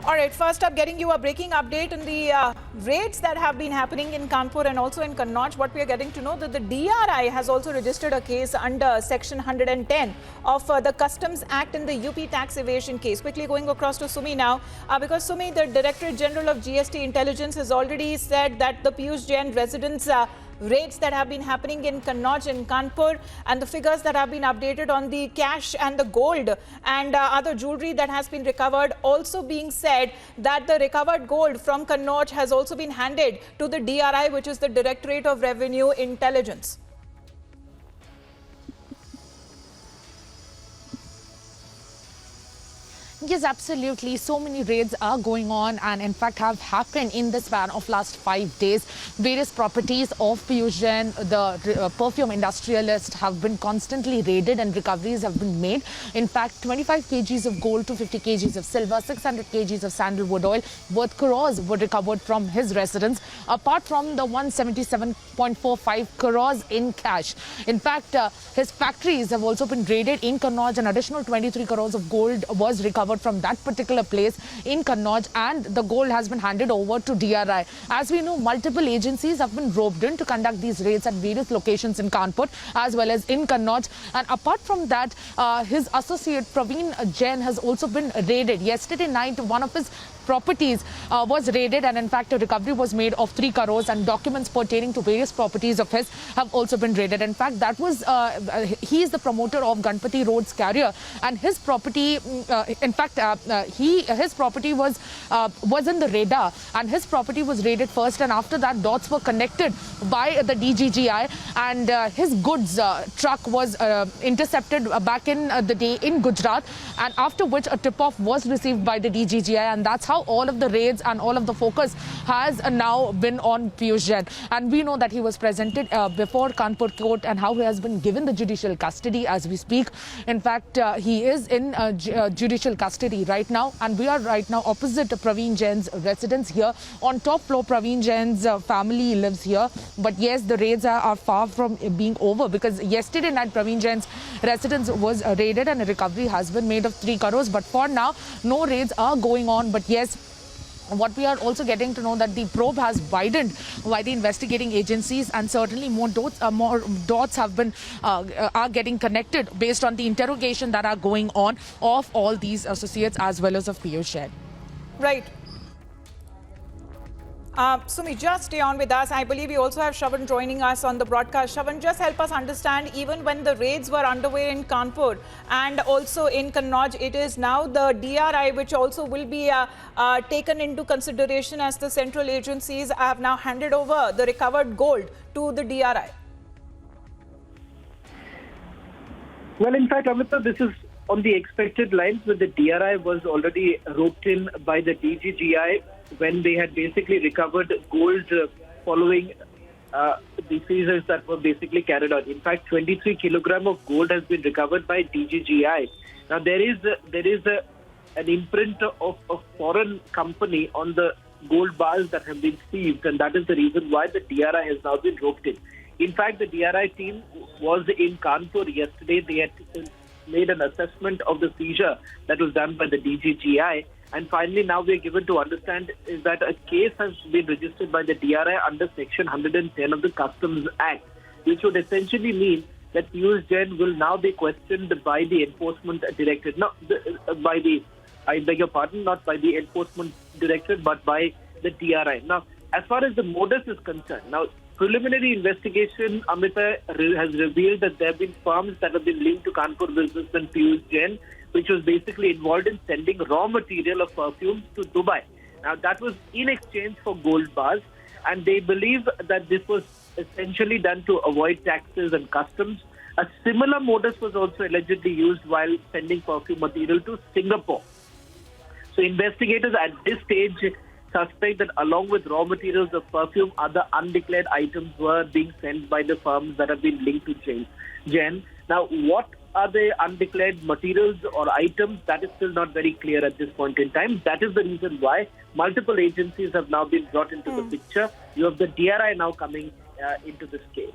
All right, first up, getting you a breaking update on the raids that have been happening in Kanpur and also in Kannauj. What we are getting to know that the DRI has also registered a case under Section 110 of the Customs Act in the UP tax evasion case. Quickly going across to Sumi now, because Sumi, the Directorate General of GST Intelligence has already said that the Piyush Jain residence raids that have been happening in Kannauj and Kanpur and the figures that have been updated on the cash and the gold and other jewelry that has been recovered, also being said that the recovered gold from Kannauj has also been handed to the DRI, which is the Directorate of Revenue Intelligence. Yes, absolutely. So many raids are going on and in fact have happened in the span of last 5 days. Various properties of Piyush Jain, the perfume industrialist, have been constantly raided and recoveries have been made. In fact, 25 kgs of gold, 250 kgs of silver, 600 kgs of sandalwood oil worth crores were recovered from his residence, apart from the 177.45 crores in cash. In fact, his factories have also been raided in Kannauj. An additional 23 crores of gold was recovered from that particular place in Kannauj, and the gold has been handed over to DRI. As we know, multiple agencies have been roped in to conduct these raids at various locations in Kanpur as well as in Kannauj. And apart from that, his associate Praveen Jain has also been raided. Yesterday night, one of his properties was raided, and in fact a recovery was made of 3 crores, and documents pertaining to various properties of his have also been raided. In fact, that was he is the promoter of Ganpati Roads Carrier, and his property his property was in the radar, and his property was raided first, and after that dots were connected by the DGGI, and his goods truck was intercepted back in the day in Gujarat, and after which a tip-off was received by the DGGI, and that's how all of the raids and all of the focus has now been on Piyush Jain. And we know that he was presented before Kanpur court and how he has been given the judicial custody as we speak. In fact, he is in judicial custody right now, and we are right now opposite Praveen Jain's residence here. On top floor, Praveen Jain's family lives here. But yes, the raids are far from being over, because yesterday night Praveen Jain's residence was raided and a recovery has been made of 3 crores. But for now, no raids are going on. But yes, what we are also getting to know that the probe has widened by the investigating agencies, and certainly more dots have been are getting connected based on the interrogation that are going on of all these associates as well as of Piyush Jain. Right. Sumi, just stay on with us. I believe we also have Shravan joining us on the broadcast. Shravan, just help us understand, even when the raids were underway in Kanpur and also in Kannauj, it is now the DRI which also will be taken into consideration, as the central agencies have now handed over the recovered gold to the DRI. Well, in fact, Amita, this is on the expected lines, where the DRI was already roped in by the DGGI when they had basically recovered gold following the seizures that were basically carried out. In fact, 23 kilogram of gold has been recovered by DGGI. Now, there is an imprint of a foreign company on the gold bars that have been seized, and that is the reason why the DRI has now been roped in. In fact, the DRI team was in Kanpur yesterday. They had made an assessment of the seizure that was done by the DGGI. And finally, now we are given to understand is that a case has been registered by the DRI under Section 110 of the Customs Act, which would essentially mean that Piyush Jain will now be questioned by the Enforcement Directorate, not by the, I beg your pardon, not by the Enforcement Directorate, but by the DRI. Now, as far as the modus is concerned, now preliminary investigation, Amita, has revealed that there have been firms that have been linked to Kanpur businessman Piyush Jain, which was basically involved in sending raw material of perfumes to Dubai. Now, that was in exchange for gold bars, and they believe that this was essentially done to avoid taxes and customs. A similar modus was also allegedly used while sending perfume material to Singapore. So, investigators at this stage suspect that along with raw materials of perfume, other undeclared items were being sent by the firms that have been linked to Jain. Now, what are the undeclared materials or items? That is still not very clear at this point in time. That is the reason why multiple agencies have now been brought into the picture. You have the DRI now coming into this case.